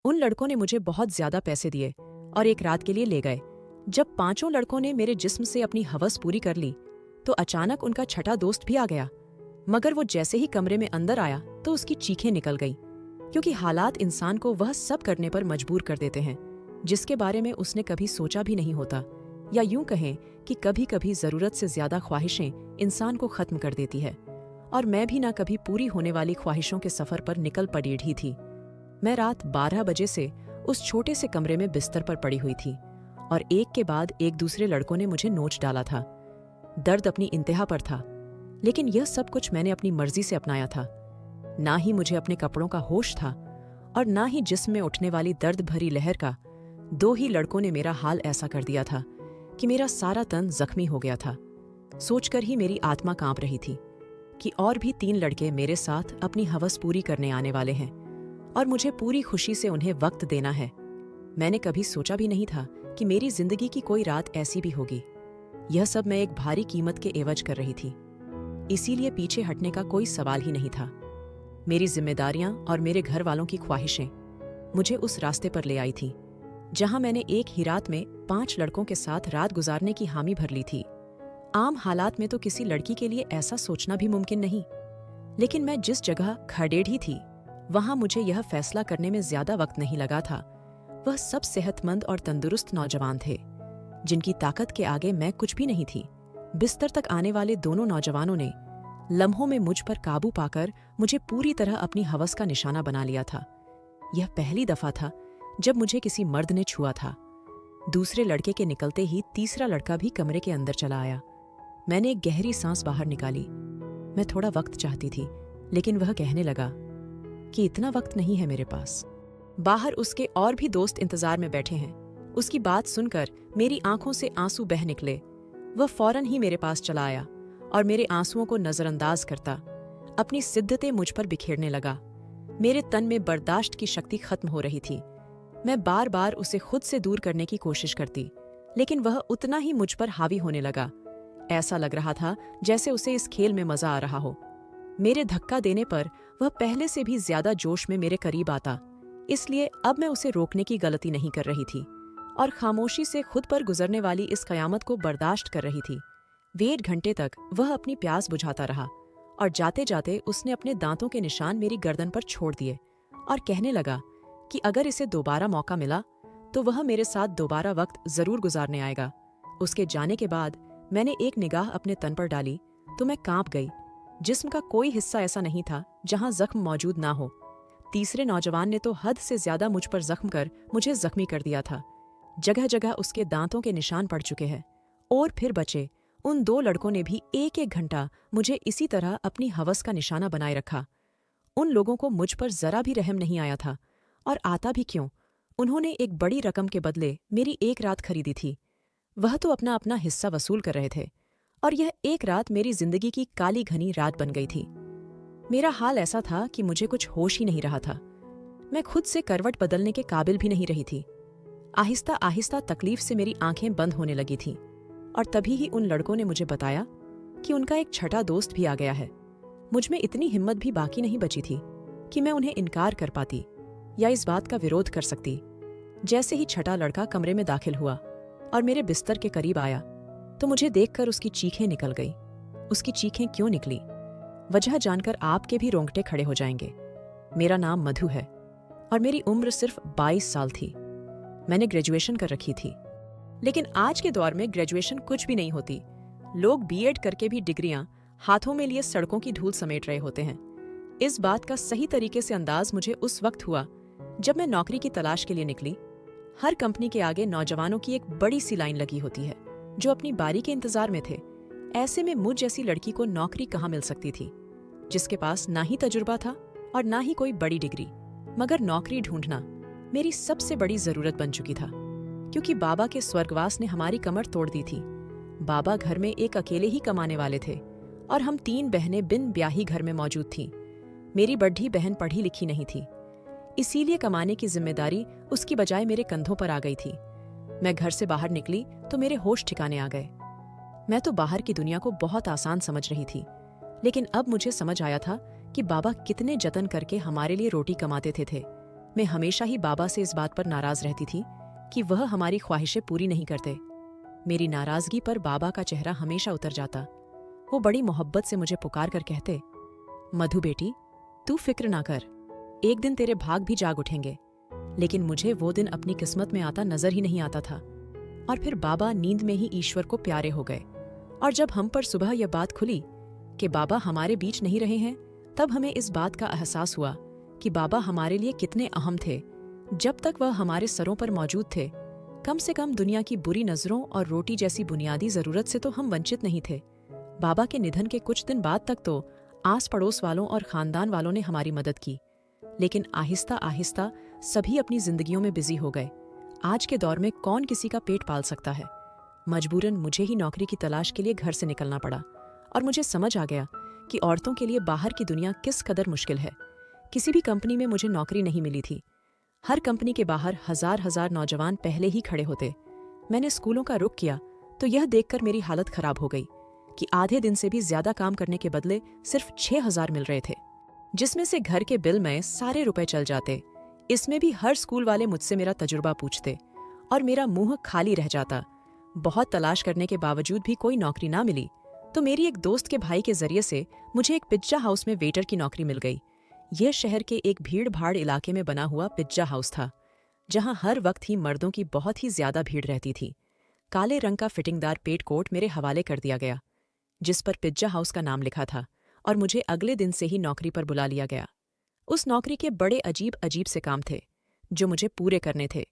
उन लड़कों ने मुझे बहुत ज्यादा पैसे दिए और एक रात के लिए ले गए। जब पांचों लड़कों ने मेरे जिस्म से अपनी हवस पूरी कर ली तो अचानक उनका छठा दोस्त भी आ गया। मगर वो जैसे ही कमरे में अंदर आया तो उसकी चीखें निकल गईं, क्योंकि हालात इंसान को वह सब करने पर मजबूर कर देते हैं जिसके बारे में उसने कभी सोचा भी नहीं होता, या यूं कहें कि कभी कभी जरूरत से ज्यादा ख्वाहिशें इंसान को खत्म कर देती है। और मैं भी ना कभी पूरी होने वाली ख्वाहिशों के सफर पर निकल पड़ी ही थी। मैं रात 12 बजे से उस छोटे से कमरे में बिस्तर पर पड़ी हुई थी और एक के बाद एक दूसरे लड़कों ने मुझे नोच डाला था। दर्द अपनी इंतहा पर था, लेकिन यह सब कुछ मैंने अपनी मर्जी से अपनाया था। ना ही मुझे अपने कपड़ों का होश था और ना ही जिस्म में उठने वाली दर्द भरी लहर का। दो ही लड़कों ने मेरा हाल ऐसा कर दिया था कि मेरा सारा तन जख्मी हो गया था। सोचकर ही मेरी आत्मा कांप रही थी कि और भी 3 लड़के मेरे साथ अपनी हवस पूरी करने आने वाले हैं और मुझे पूरी खुशी से उन्हें वक्त देना है। मैंने कभी सोचा भी नहीं था कि मेरी जिंदगी की कोई रात ऐसी भी होगी। यह सब मैं एक भारी कीमत के एवज कर रही थी, इसीलिए पीछे हटने का कोई सवाल ही नहीं था। मेरी जिम्मेदारियां और मेरे घर वालों की ख्वाहिशें मुझे उस रास्ते पर ले आई थीं जहां मैंने एक ही रात में 5 लड़कों के साथ रात गुजारने की हामी भर ली थी। आम हालात में तो किसी लड़की के लिए ऐसा सोचना भी मुमकिन नहीं, लेकिन मैं जिस जगह खड़ेढ़ी थी वहां मुझे यह फैसला करने में ज्यादा वक्त नहीं लगा था। वह सब सेहतमंद और तंदुरुस्त नौजवान थे जिनकी ताकत के आगे मैं कुछ भी नहीं थी। बिस्तर तक आने वाले दोनों नौजवानों ने लम्हों में मुझ पर काबू पाकर मुझे पूरी तरह अपनी हवस का निशाना बना लिया था। यह पहली दफा था जब मुझे किसी मर्द ने छुआ था। दूसरे लड़के के निकलते ही तीसरा लड़का भी कमरे के अंदर चला आया। मैंने एक गहरी सांस बाहर निकाली। मैं थोड़ा वक्त चाहती थी, लेकिन वह कहने लगा कि इतना वक्त नहीं है मेरे पास। बाहर उसके और भी दोस्त इंतजार में बैठे हैं। उसकी बात सुनकर मेरी आंखों से आंसू बह निकले। वह फौरन ही मेरे पास चला आया और मेरे आंसुओं को नजरअंदाज करता अपनी सिद्धतें मुझ पर बिखेरने लगा। मेरे तन में बर्दाश्त की शक्ति खत्म हो रही थी। मैं बार बार उसे खुद से दूर करने की कोशिश करती, लेकिन वह उतना ही मुझ पर हावी होने लगा। ऐसा लग रहा था जैसे उसे इस खेल में मजा आ रहा हो। मेरे धक्का देने पर वह पहले से भी ज्यादा जोश में मेरे करीब आता, इसलिए अब मैं उसे रोकने की गलती नहीं कर रही थी और खामोशी से खुद पर गुजरने वाली इस कयामत को बर्दाश्त कर रही थी। 1.5 घंटे तक वह अपनी प्यास बुझाता रहा और जाते जाते उसने अपने दांतों के निशान मेरी गर्दन पर छोड़ दिए और कहने लगा कि अगर इसे दोबारा मौका मिला तो वह मेरे साथ दोबारा वक्त जरूर गुजारने आएगा। उसके जाने के बाद मैंने एक निगाह अपने तन पर डाली तो मैं कांप गई। जिस्म का कोई हिस्सा ऐसा नहीं था जहां जख्म मौजूद ना हो। तीसरे नौजवान ने तो हद से ज्यादा मुझ पर जख्म कर मुझे जख्मी कर दिया था। जगह जगह उसके दांतों के निशान पड़ चुके हैं। और फिर बचे उन 2 लड़कों ने भी 1-1 घंटा मुझे इसी तरह अपनी हवस का निशाना बनाए रखा। उन लोगों को मुझ पर जरा भी रहम नहीं आया था, और आता भी क्यों। उन्होंने एक बड़ी रकम के बदले मेरी एक रात खरीदी थी। वह तो अपना अपना हिस्सा वसूल कर रहे थे और यह एक रात मेरी जिंदगी की काली घनी रात बन गई थी। मेरा हाल ऐसा था कि मुझे कुछ होश ही नहीं रहा था। मैं खुद से करवट बदलने के काबिल भी नहीं रही थी। आहिस्ता आहिस्ता तकलीफ से मेरी आंखें बंद होने लगी थीं और तभी ही उन लड़कों ने मुझे बताया कि उनका एक छठा दोस्त भी आ गया है। मुझ में इतनी हिम्मत भी बाकी नहीं बची थी कि मैं उन्हें इनकार कर पाती या इस बात का विरोध कर सकती। जैसे ही छठा लड़का कमरे में दाखिल हुआ और मेरे बिस्तर के करीब आया तो मुझे देखकर उसकी चीखें निकल गई। उसकी चीखें क्यों निकली, वजह जानकर आपके भी रोंगटे खड़े हो जाएंगे। मेरा नाम मधु है और मेरी उम्र सिर्फ 22 साल थी। मैंने ग्रेजुएशन कर रखी थी, लेकिन आज के दौर में ग्रेजुएशन कुछ भी नहीं होती। लोग बीएड करके भी डिग्रियां हाथों में लिए सड़कों की धूल समेट रहे होते हैं। इस बात का सही तरीके से अंदाज मुझे उस वक्त हुआ जब मैं नौकरी की तलाश के लिए निकली। हर कंपनी के आगे नौजवानों की एक बड़ी सी लाइन लगी होती है जो अपनी बारी के इंतजार में थे। ऐसे में मुझ जैसी लड़की को नौकरी कहाँ मिल सकती थी, जिसके पास ना ही तजुर्बा था और ना ही कोई बड़ी डिग्री। मगर नौकरी ढूंढना मेरी सबसे बड़ी जरूरत बन चुकी था, क्योंकि बाबा के स्वर्गवास ने हमारी कमर तोड़ दी थी। बाबा घर में एक अकेले ही कमाने वाले थे और हम 3 बहनें बिन ब्याही घर में मौजूद थीं। मेरी बड़ी बहन पढ़ी लिखी नहीं थी, इसीलिए कमाने की जिम्मेदारी उसकी बजाय मेरे कंधों पर आ गई थी। मैं घर से बाहर निकली तो मेरे होश ठिकाने आ गए। मैं तो बाहर की दुनिया को बहुत आसान समझ रही थी, लेकिन अब मुझे समझ आया था कि बाबा कितने जतन करके हमारे लिए रोटी कमाते थे। मैं हमेशा ही बाबा से इस बात पर नाराज रहती थी कि वह हमारी ख्वाहिशें पूरी नहीं करते। मेरी नाराजगी पर बाबा का चेहरा हमेशा उतर जाता। वो बड़ी मोहब्बत से मुझे पुकार कर कहते, मधु बेटी, तू फिक्र ना कर, एक दिन तेरे भाग भी जाग उठेंगे। लेकिन मुझे वो दिन अपनी किस्मत में आता नजर ही नहीं आता था। और फिर बाबा नींद में ही ईश्वर को प्यारे हो गए। और जब हम पर सुबह यह बात खुली कि बाबा हमारे बीच नहीं रहे हैं, तब हमें इस बात का एहसास हुआ कि बाबा हमारे लिए कितने अहम थे। जब तक वह हमारे सरों पर मौजूद थे, कम से कम दुनिया की बुरी नजरों और रोटी जैसी बुनियादी जरूरत से तो हम वंचित नहीं थे। बाबा के निधन के कुछ दिन बाद तक तो आस पड़ोस वालों और खानदान वालों ने हमारी मदद की, लेकिन आहिस्ता आहिस्ता सभी अपनी जिंदगियों में बिजी हो गए। आज के दौर में कौन किसी का पेट पाल सकता है। मजबूरन मुझे ही नौकरी की तलाश के लिए घर से निकलना पड़ा और मुझे समझ आ गया कि औरतों के लिए बाहर की दुनिया किस कदर मुश्किल है। किसी भी कंपनी में मुझे नौकरी नहीं मिली थी। हर कंपनी के बाहर हजार हजार नौजवान पहले ही खड़े होते। मैंने स्कूलों का रुख किया तो यह देखकर मेरी हालत खराब हो गई कि आधे दिन से भी ज्यादा काम करने के बदले सिर्फ 6,000 मिल रहे थे, जिसमें से घर के बिल में सारे रुपए चल जाते। इसमें भी हर स्कूल वाले मुझसे मेरा तजुर्बा पूछते और मेरा मुंह खाली रह जाता। बहुत तलाश करने के बावजूद भी कोई नौकरी ना मिली तो मेरी एक दोस्त के भाई के जरिए से मुझे एक पिज्जा हाउस में वेटर की नौकरी मिल गई। यह शहर के एक भीड़ भाड़ इलाके में बना हुआ पिज्जा हाउस था, जहां हर वक्त ही मर्दों की बहुत ही ज्यादा भीड़ रहती थी। काले रंग का फिटिंगदार पेट कोट मेरे हवाले कर दिया गया, जिस पर पिज्जा हाउस का नाम लिखा था, और मुझे अगले दिन से ही नौकरी पर बुला लिया गया। उस नौकरी के बड़े अजीब अजीब से काम थे जो मुझे पूरे करने थे।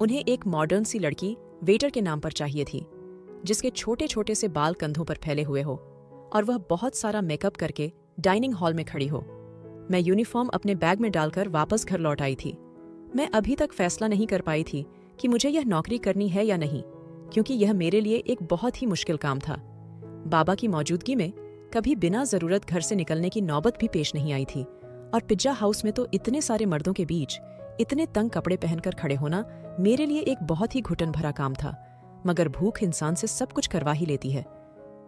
उन्हें एक मॉडर्न सी लड़की वेटर के नाम पर चाहिए थी, जिसके छोटे छोटे से बाल कंधों पर फैले हुए हो और वह बहुत सारा मेकअप करके डाइनिंग हॉल में खड़ी हो। मैं यूनिफॉर्म अपने बैग में डालकर वापस घर लौट आई थी। मैं अभी तक फैसला नहीं कर पाई थी कि मुझे यह नौकरी करनी है या नहीं, क्योंकि यह मेरे लिए एक बहुत ही मुश्किल काम था। बाबा की मौजूदगी में कभी बिना जरूरत घर से निकलने की नौबत भी पेश नहीं आई थी, और पिज्जा हाउस में तो इतने सारे मर्दों के बीच इतने तंग कपड़े पहनकर खड़े होना मेरे लिए एक बहुत ही घुटन भरा काम था। मगर भूख इंसान से सब कुछ करवा ही लेती है।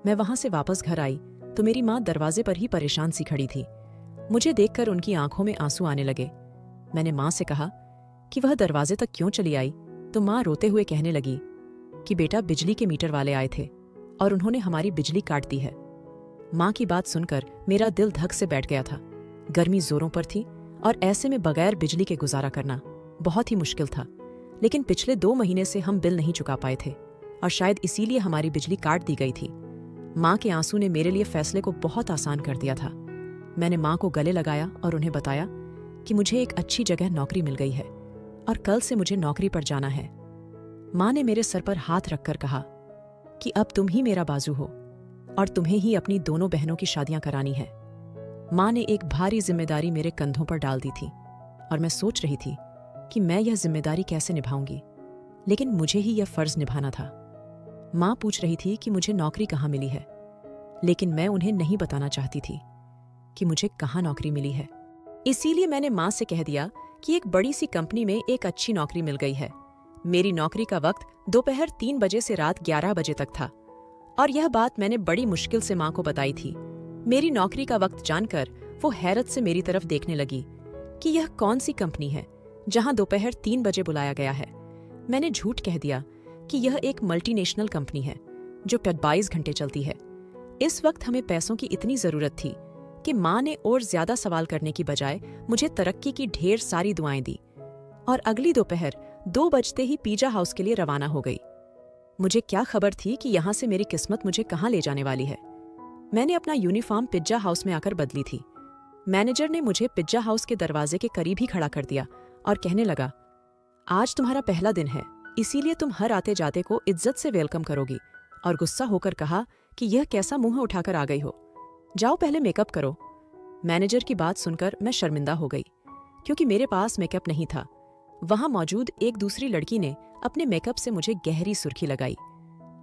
मैं वहां से वापस घर आई तो मेरी माँ दरवाजे पर ही परेशान सी खड़ी थी। मुझे देखकर उनकी आंखों में आंसू आने लगे। मैंने माँ से कहा कि वह दरवाजे तक क्यों चली आई, तो माँ रोते हुए कहने लगी कि बेटा, बिजली के मीटर वाले आए थे और उन्होंने हमारी बिजली काट दी है। माँ की बात सुनकर मेरा दिल धक से बैठ गया था। गर्मी जोरों पर थी और ऐसे में बगैर बिजली के गुजारा करना बहुत ही मुश्किल था। लेकिन पिछले 2 महीने से हम बिल नहीं चुका पाए थे और शायद इसीलिए हमारी बिजली काट दी गई थी। माँ के आंसू ने मेरे लिए फैसले को बहुत आसान कर दिया था। मैंने माँ को गले लगाया और उन्हें बताया कि मुझे एक अच्छी जगह नौकरी मिल गई है और कल से मुझे नौकरी पर जाना है। माँ ने मेरे सर पर हाथ रखकर कहा कि अब तुम ही मेरा बाजू हो और तुम्हें ही अपनी दोनों बहनों की शादियां करानी है। माँ ने एक भारी जिम्मेदारी मेरे कंधों पर डाल दी थी और मैं सोच रही थी कि मैं यह जिम्मेदारी कैसे निभाऊंगी, लेकिन मुझे ही यह फर्ज निभाना था। माँ पूछ रही थी कि मुझे नौकरी कहाँ मिली है, लेकिन मैं उन्हें नहीं बताना चाहती थी कि मुझे कहाँ नौकरी मिली है। इसीलिए मैंने माँ से कह दिया कि एक बड़ी सी कंपनी में एक अच्छी नौकरी मिल गई है। मेरी नौकरी का वक्त दोपहर 3 बजे से रात 11 बजे तक था और यह बात मैंने बड़ी मुश्किल से माँ को बताई थी। मेरी नौकरी का वक्त जानकर वो हैरत से मेरी तरफ देखने लगी कि यह कौन सी कंपनी है जहां दोपहर 3 बजे बुलाया गया है। मैंने झूठ कह दिया कि यह एक मल्टीनेशनल कंपनी है जो 22 घंटे चलती है। इस वक्त हमें पैसों की इतनी जरूरत थी कि माँ ने और ज्यादा सवाल करने की बजाय मुझे तरक्की की ढेर सारी दुआएं दी और अगली दोपहर 2 बजते ही पिज्जा हाउस के लिए रवाना हो गई। मुझे क्या खबर थी कि यहाँ से मेरी किस्मत मुझे कहाँ ले जाने वाली है। मैंने अपना यूनिफॉर्म पिज्जा हाउस में आकर बदली थी। मैनेजर ने मुझे पिज्जा हाउस के दरवाजे के करीब ही खड़ा कर दिया और कहने लगा, आज तुम्हारा पहला दिन है, इसीलिए तुम हर आते जाते को इज्जत से वेलकम करोगी। और गुस्सा होकर कहा कि यह कैसा मुंह उठाकर आ गई हो, जाओ पहले मेकअप करो। मैनेजर की बात सुनकर मैं शर्मिंदा हो गई, क्योंकि मेरे पास मेकअप नहीं था। वहां मौजूद एक दूसरी लड़की ने अपने मेकअप से मुझे गहरी सुर्खी लगाई।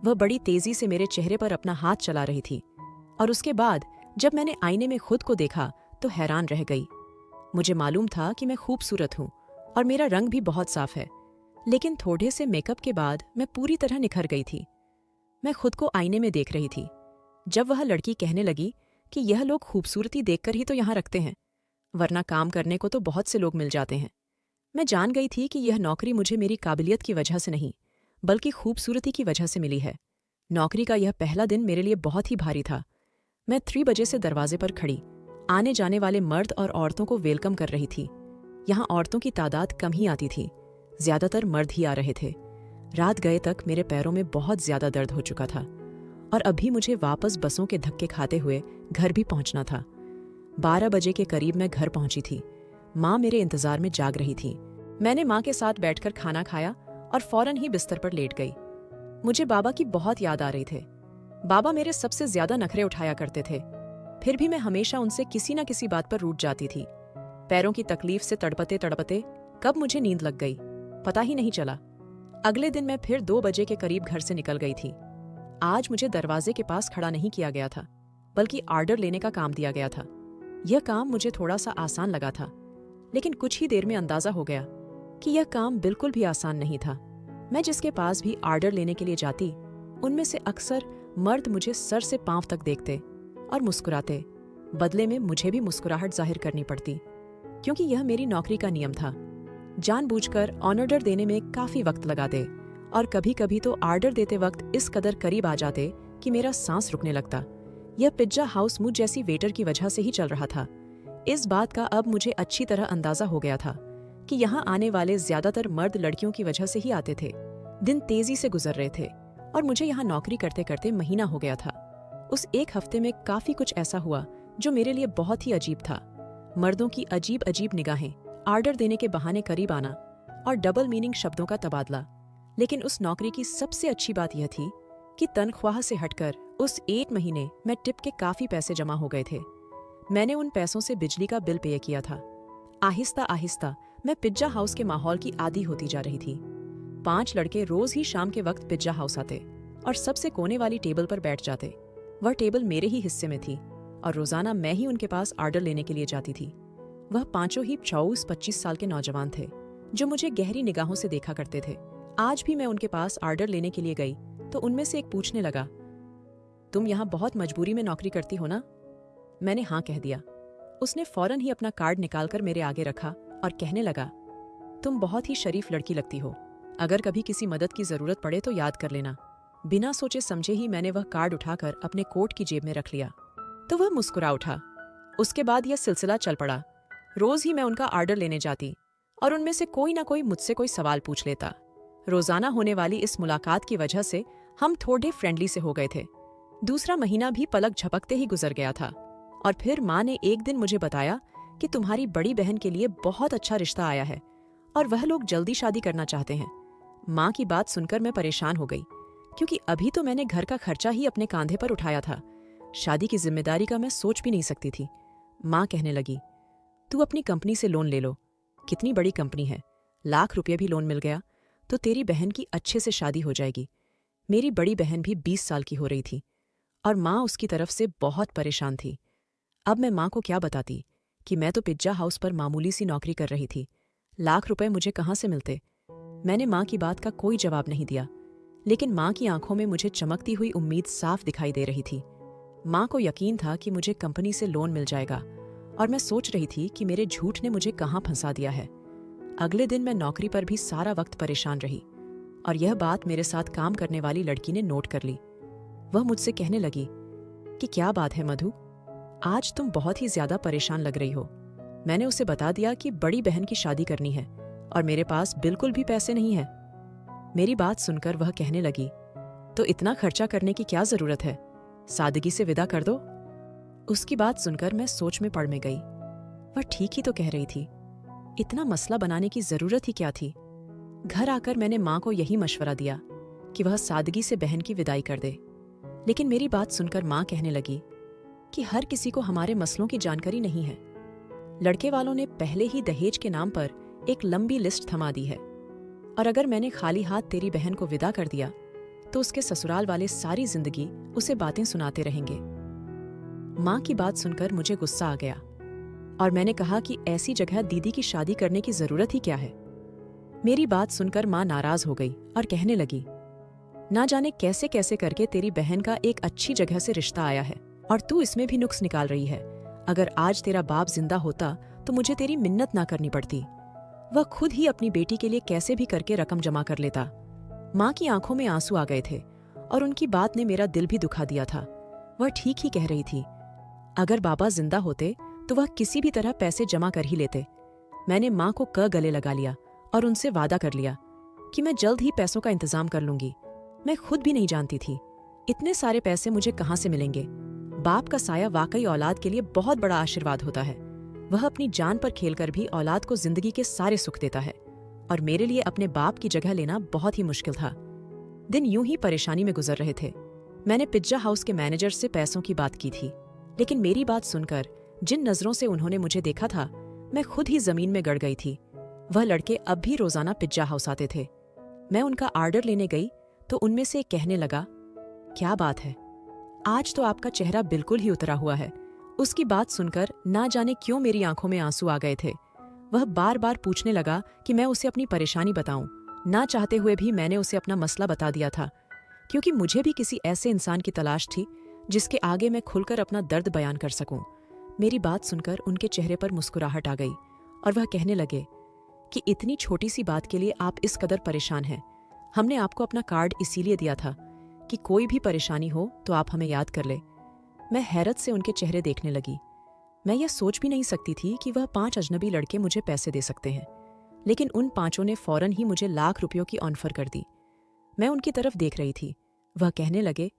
वह बड़ी तेजी से मेरे चेहरे पर अपना हाथ चला रही थी और उसके बाद जब मैंने आईने में खुद को देखा तो हैरान रह गई। मुझे मालूम था कि मैं खूबसूरत हूं और मेरा रंग भी बहुत साफ है, लेकिन थोड़े से मेकअप के बाद मैं पूरी तरह निखर गई थी। मैं खुद को आईने में देख रही थी जब वह लड़की कहने लगी कि यह लोग खूबसूरती देखकर ही तो यहाँ रखते हैं, वरना काम करने को तो बहुत से लोग मिल जाते हैं। मैं जान गई थी कि यह नौकरी मुझे मेरी काबिलियत की वजह से नहीं, बल्कि खूबसूरती की वजह से मिली है। नौकरी का यह पहला दिन मेरे लिए बहुत ही भारी था। मैं 3 बजे से दरवाजे पर खड़ी आने जाने वाले मर्द और औरतों को वेलकम कर रही थी। यहाँ औरतों की तादाद कम ही आती थी, ज्यादातर मर्द ही आ रहे थे। रात गए तक मेरे पैरों में बहुत ज्यादा दर्द हो चुका था और अभी मुझे वापस बसों के धक्के खाते हुए घर भी पहुंचना था। 12 बजे के करीब मैं घर पहुंची थी। माँ मेरे इंतजार में जाग रही थी। मैंने माँ के साथ बैठकर खाना खाया और फौरन ही बिस्तर पर लेट गई। मुझे बाबा की बहुत याद आ रही थे। बाबा मेरे सबसे ज्यादा नखरे उठाया करते थे, फिर भी मैं हमेशा उनसे किसी न किसी बात पर रूठ जाती थी। पैरों की तकलीफ से तड़पते तड़पते कब मुझे नींद लग गई पता ही नहीं चला। अगले दिन मैं फिर 2 बजे के करीब घर से निकल गई थी। आज मुझे दरवाजे के पास खड़ा नहीं किया गया था, बल्कि ऑर्डर लेने का काम दिया गया था। यह काम मुझे थोड़ा सा आसान लगा था, लेकिन कुछ ही देर में अंदाजा हो गया कि यह काम बिल्कुल भी आसान नहीं था। मैं जिसके पास भी ऑर्डर लेने के लिए जाती, उनमें से अक्सर मर्द मुझे सर से पांव तक देखते और मुस्कुराते। बदले में मुझे भी मुस्कुराहट जाहिर करनी पड़ती, क्योंकि यह मेरी नौकरी का नियम था। जानबूझकर ऑर्डर देने में काफी वक्त लगा दे और कभी कभी तो ऑर्डर देते वक्त इस कदर करीब आ जाते कि मेरा सांस रुकने लगता। यह पिज्जा हाउस मुझ जैसी वेटर की वजह से ही चल रहा था। इस बात का अब मुझे अच्छी तरह अंदाजा हो गया था कि यहाँ आने वाले ज्यादातर मर्द लड़कियों की वजह से ही आते थे। दिन तेजी से गुजर रहे थे और मुझे यहाँ नौकरी करते करते महीना हो गया था। उस एक हफ्ते में काफी कुछ ऐसा हुआ जो मेरे लिए बहुत ही अजीब था। मर्दों की अजीब अजीब निगाहें, ऑर्डर देने के बहाने करीब आना और डबल मीनिंग शब्दों का तबादला। लेकिन उस नौकरी की सबसे अच्छी बात यह थी कि तनख्वाह से हटकर उस 1 महीने में टिप के काफी पैसे जमा हो गए थे। मैंने उन पैसों से बिजली का बिल पे किया था। आहिस्ता आहिस्ता मैं पिज्जा हाउस के माहौल की आदी होती जा रही थी। 5 लड़के रोज ही शाम के वक्त पिज्जा हाउस आते और सबसे कोने वाली टेबल पर बैठ जाते। वह टेबल मेरे ही हिस्से में थी और रोजाना मैं ही उनके पास ऑर्डर लेने के लिए जाती थी। वह पांचों ही 24-25 साल के नौजवान थे जो मुझे गहरी निगाहों से देखा करते थे। आज भी मैं उनके पास ऑर्डर लेने के लिए गई तो उनमें से एक पूछने लगा, तुम यहाँ बहुत मजबूरी में नौकरी करती हो ना? मैंने हाँ कह दिया। उसने फौरन ही अपना कार्ड निकालकर मेरे आगे रखा और कहने लगा, तुम बहुत ही शरीफ लड़की लगती हो। अगर कभी किसी मदद की जरूरत पड़े तो याद कर लेना। बिना सोचे समझे ही मैंने वह कार्ड उठाकर अपने कोट की जेब में रख लिया तो वह मुस्कुरा उठा। उसके बाद यह सिलसिला चल पड़ा। रोज ही मैं उनका ऑर्डर लेने जाती और उनमें से कोई ना कोई मुझसे कोई सवाल पूछ लेता। रोजाना होने वाली इस मुलाकात की वजह से हम थोड़े फ्रेंडली से हो गए थे। दूसरा महीना भी पलक झपकते ही गुजर गया था और फिर माँ ने एक दिन मुझे बताया कि तुम्हारी बड़ी बहन के लिए बहुत अच्छा रिश्ता आया है और वह लोग जल्दी शादी करना चाहते हैं। माँ की बात सुनकर मैं परेशान हो गई, क्योंकि अभी तो मैंने घर का खर्चा ही अपने कांधे पर उठाया था। शादी की जिम्मेदारी का मैं सोच भी नहीं सकती थी। माँ कहने लगी, तू अपनी कंपनी से लोन ले लो। कितनी बड़ी कंपनी है, लाख रुपये भी लोन मिल गया तो तेरी बहन की अच्छे से शादी हो जाएगी। मेरी बड़ी बहन भी 20 साल की हो रही थी और माँ उसकी तरफ से बहुत परेशान थी। अब मैं माँ को क्या बताती कि मैं तो पिज्जा हाउस पर मामूली सी नौकरी कर रही थी, लाख रुपए मुझे कहाँ से मिलते। मैंने माँ की बात का कोई जवाब नहीं दिया, लेकिन माँ की आंखों में मुझे चमकती हुई उम्मीद साफ दिखाई दे रही थी। माँ को यकीन था कि मुझे कंपनी से लोन मिल जाएगा और मैं सोच रही थी कि मेरे झूठ ने मुझे कहाँ फंसा दिया है। अगले दिन मैं नौकरी पर भी सारा वक्त परेशान रही और यह बात मेरे साथ काम करने वाली लड़की ने नोट कर ली। वह मुझसे कहने लगी कि क्या बात है मधु, आज तुम बहुत ही ज्यादा परेशान लग रही हो। मैंने उसे बता दिया कि बड़ी बहन की शादी करनी है और मेरे पास बिल्कुल भी पैसे नहीं है। मेरी बात सुनकर वह कहने लगी, तो इतना खर्चा करने की क्या जरूरत है, सादगी से विदा कर दो। उसकी बात सुनकर मैं सोच में पड़ में गई। वह ठीक ही तो कह रही थी, इतना मसला बनाने की जरूरत ही क्या थी। घर आकर मैंने माँ को यही मशवरा दिया कि वह सादगी से बहन की विदाई कर दे, लेकिन मेरी बात सुनकर माँ कहने लगी कि हर किसी को हमारे मसलों की जानकारी नहीं है। लड़के वालों ने पहले ही दहेज के नाम पर एक लंबी लिस्ट थमा दी है और अगर मैंने खाली हाथ तेरी बहन को विदा कर दिया तो उसके ससुराल वाले सारी जिंदगी उसे बातें सुनाते रहेंगे। माँ की बात सुनकर मुझे गुस्सा आ गया और मैंने कहा कि ऐसी जगह दीदी की शादी करने की जरूरत ही क्या है। मेरी बात सुनकर माँ नाराज हो गई और कहने लगी, ना जाने कैसे कैसे करके तेरी बहन का एक अच्छी जगह से रिश्ता आया है और तू इसमें भी नुक्स निकाल रही है। अगर आज तेरा बाप जिंदा होता तो मुझे तेरी मिन्नत ना करनी पड़ती। वह खुद ही अपनी बेटी के लिए कैसे भी करके रकम जमा कर लेता। माँ की आंखों में आंसू आ गए थे और उनकी बात ने मेरा दिल भी दुखा दिया था। वह ठीक ही कह रही थी। अगर बाबा जिंदा होते तो वह किसी भी तरह पैसे जमा कर ही लेते। मैंने माँ को गले लगा लिया और उनसे वादा कर लिया कि मैं जल्द ही पैसों का इंतजाम कर लूंगी। मैं खुद भी नहीं जानती थी इतने सारे पैसे मुझे कहाँ से मिलेंगे। बाप का साया वाकई औलाद के लिए बहुत बड़ा आशीर्वाद होता है। वह अपनी जान पर खेलकर भी औलाद को जिंदगी के सारे सुख देता है और मेरे लिए अपने बाप की जगह लेना बहुत ही मुश्किल था। दिन यूं ही परेशानी में गुजर रहे थे। मैंने पिज्जा हाउस के मैनेजर से पैसों की बात की थी, लेकिन मेरी बात सुनकर जिन नजरों से उन्होंने मुझे देखा था, मैं खुद ही जमीन में गड़ गई थी। वह लड़के अब भी रोजाना पिज्जा हाउस आते थे। मैं उनका ऑर्डर लेने गई तो उनमें से एक कहने लगा, क्या बात है, आज तो आपका चेहरा बिल्कुल ही उतरा हुआ है। उसकी बात सुनकर ना जाने क्यों मेरी आंखों में आंसू आ गए थे। वह बार बार पूछने लगा कि मैं उसे अपनी परेशानी बताऊं। ना चाहते हुए भी मैंने उसे अपना मसला बता दिया था, क्योंकि मुझे भी किसी ऐसे इंसान की तलाश थी जिसके आगे मैं खुलकर अपना दर्द बयान कर सकूं। मेरी बात सुनकर उनके चेहरे पर मुस्कुराहट आ गई और वह कहने लगे कि इतनी छोटी सी बात के लिए आप इस कदर परेशान हैं। हमने आपको अपना कार्ड इसीलिए दिया था कि कोई भी परेशानी हो तो आप हमें याद कर ले। मैं हैरत से उनके चेहरे देखने लगी। मैं यह सोच भी नहीं सकती थी कि वह 5 अजनबी लड़के मुझे पैसे दे सकते हैं, लेकिन उन पांचों ने फौरन ही मुझे लाख रुपयों की ऑफर कर दी। मैं उनकी तरफ देख रही थी। वह कहने लगे,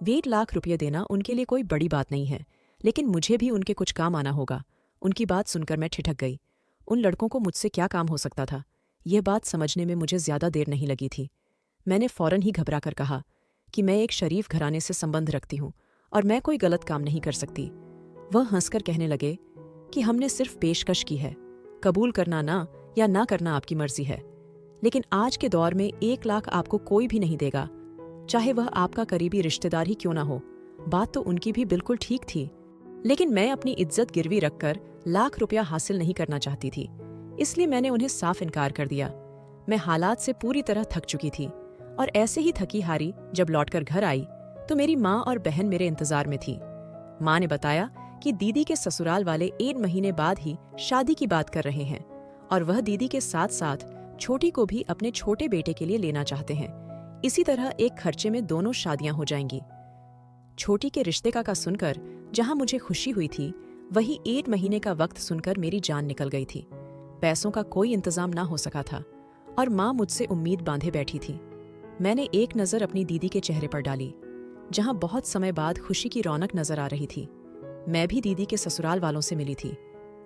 1.5 लाख रुपये देना उनके लिए कोई बड़ी बात नहीं है, लेकिन मुझे भी उनके कुछ काम आना होगा। उनकी बात सुनकर मैं ठिठक गई। उन लड़कों को मुझसे क्या काम हो सकता था, यह बात समझने में मुझे ज्यादा देर नहीं लगी थी। मैंने फौरन ही घबरा कर कहा कि मैं एक शरीफ घराने से संबंध रखती हूँ और मैं कोई गलत काम नहीं कर सकती। वह हंसकर कहने लगे कि हमने सिर्फ पेशकश की है, कबूल करना ना या ना करना आपकी मर्जी है, लेकिन आज के दौर में 1 लाख आपको कोई भी नहीं देगा, चाहे वह आपका करीबी रिश्तेदार ही क्यों ना हो। बात तो उनकी भी बिल्कुल ठीक थी, लेकिन मैं अपनी इज्जत गिरवी रखकर लाख रुपया हासिल नहीं करना चाहती थी, इसलिए मैंने उन्हें साफ इनकार कर दिया। मैं हालात से पूरी तरह थक चुकी थी और ऐसे ही थकी हारी जब लौटकर घर आई तो मेरी माँ और बहन मेरे इंतजार में थी। माँ ने बताया कि दीदी के ससुराल वाले 1 महीने बाद ही शादी की बात कर रहे हैं और वह दीदी के साथ साथ छोटी को भी अपने छोटे बेटे के लिए लेना चाहते हैं। इसी तरह एक खर्चे में दोनों शादियां हो जाएंगी। छोटी के रिश्ते का सुनकर जहां मुझे खुशी हुई थी, वही 1 महीने का वक्त सुनकर मेरी जान निकल गई थी। पैसों का कोई इंतजाम ना हो सका था और माँ मुझसे उम्मीद बांधे बैठी थी। मैंने एक नजर अपनी दीदी के चेहरे पर डाली, जहां बहुत समय बाद खुशी की रौनक नजर आ रही थी। मैं भी दीदी के ससुराल वालों से मिली थी।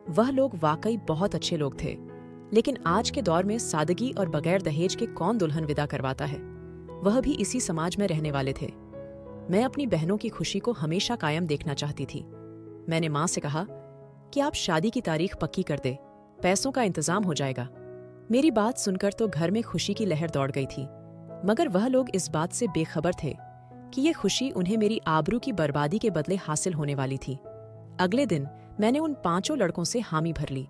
वह लोग वाकई बहुत अच्छे लोग थे, लेकिन आज के दौर में सादगी और बगैर दहेज के कौन दुल्हन विदा करवाता है। वह भी इसी समाज में रहने वाले थे। मैं अपनी बहनों की खुशी को हमेशा कायम देखना चाहती थी। मैंने माँ से कहा कि आप शादी की तारीख पक्की कर दे, पैसों का इंतजाम हो जाएगा। मेरी बात सुनकर तो घर में खुशी की लहर दौड़ गई थी, मगर वह लोग इस बात से बेखबर थे कि ये खुशी उन्हें मेरी आबरू की बर्बादी के बदले हासिल होने वाली थी। अगले दिन मैंने उन 5 लड़कों से हामी भर ली।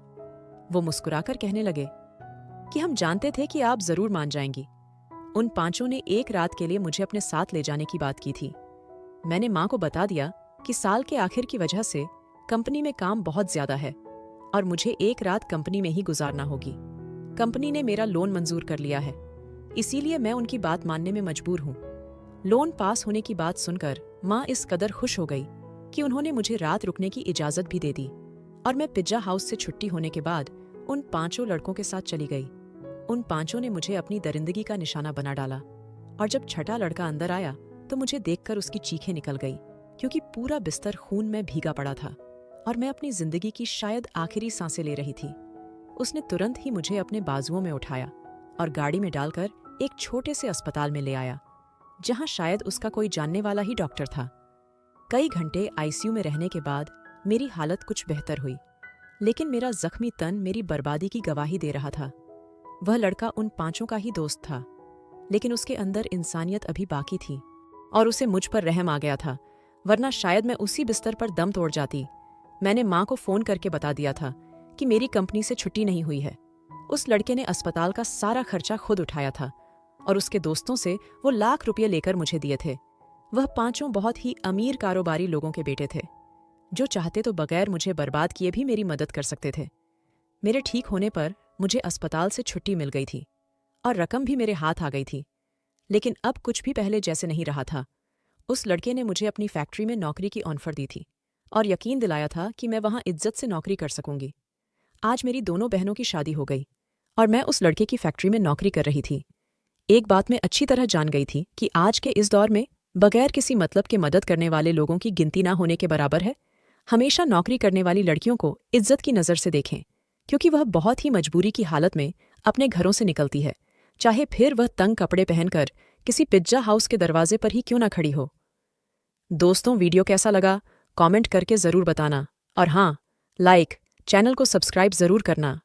वो मुस्कुराकर कहने लगे कि हम जानते थे कि आप जरूर मान जाएंगी। उन 5 ने एक रात के लिए मुझे अपने साथ ले जाने की बात की थी। मैंने माँ को बता दिया कि साल के आखिर की वजह से कंपनी में काम बहुत ज्यादा है और मुझे एक रात कंपनी में ही गुजारना होगी। कंपनी ने मेरा लोन मंजूर कर लिया है, इसीलिए मैं उनकी बात मानने में मजबूर हूँ। लोन पास होने की बात सुनकर माँ इस कदर खुश हो गई कि उन्होंने मुझे रात रुकने की इजाजत भी दे दी और मैं पिज्जा हाउस से छुट्टी होने के बाद उन 5 लड़कों के साथ चली गई। उन 5 ने मुझे अपनी दरिंदगी का निशाना बना डाला और जब छठा लड़का अंदर आया तो मुझे देखकर उसकी चीखें निकल गई, क्योंकि पूरा बिस्तर खून में भीगा पड़ा था और मैं अपनी जिंदगी की शायद आखिरी सांसें ले रही थी। उसने तुरंत ही मुझे अपने बाजुओं में उठाया और गाड़ी में डालकर एक छोटे से अस्पताल में ले आया, जहां शायद उसका कोई जानने वाला ही डॉक्टर था। कई घंटे आईसीयू में रहने के बाद मेरी हालत कुछ बेहतर हुई, लेकिन मेरा जख्मी तन मेरी बर्बादी की गवाही दे रहा था। वह लड़का उन 5 का ही दोस्त था, लेकिन उसके अंदर इंसानियत अभी बाकी थी और उसे मुझ पर रहम आ गया था, वरना शायद मैं उसी बिस्तर पर दम तोड़ जाती। मैंने माँ को फोन करके बता दिया था कि मेरी कंपनी से छुट्टी नहीं हुई है। उस लड़के ने अस्पताल का सारा खर्चा खुद उठाया था और उसके दोस्तों से वो लाख रुपये लेकर मुझे दिए थे। वह 5 बहुत ही अमीर कारोबारी लोगों के बेटे थे, जो चाहते तो बगैर मुझे बर्बाद किए भी मेरी मदद कर सकते थे। मेरे ठीक होने पर मुझे अस्पताल से छुट्टी मिल गई थी और रकम भी मेरे हाथ आ गई थी। लेकिन अब कुछ भी पहले जैसे नहीं रहा था। उस लड़के ने मुझे अपनी फैक्ट्री में नौकरी की ऑफर दी थी और यकीन दिलाया था कि मैं वहां इज्जत से नौकरी कर सकूंगी। आज मेरी दोनों बहनों की शादी हो गई और मैं उस लड़के की फैक्ट्री में नौकरी कर रही थी। एक बात मैं अच्छी तरह जान गई थी कि आज के इस दौर में बगैर किसी मतलब के मदद करने वाले लोगों की गिनती ना होने के बराबर है। हमेशा नौकरी करने वाली लड़कियों को इज्जत की नज़र से देखें, क्योंकि वह बहुत ही मजबूरी की हालत में अपने घरों से निकलती है, चाहे फिर वह तंग कपड़े पहनकर किसी पिज्जा हाउस के दरवाजे पर ही क्यों ना खड़ी हो। दोस्तों, वीडियो कैसा लगा कमेंट करके ज़रूर बताना और हाँ, लाइक, चैनल को सब्सक्राइब ज़रूर करना।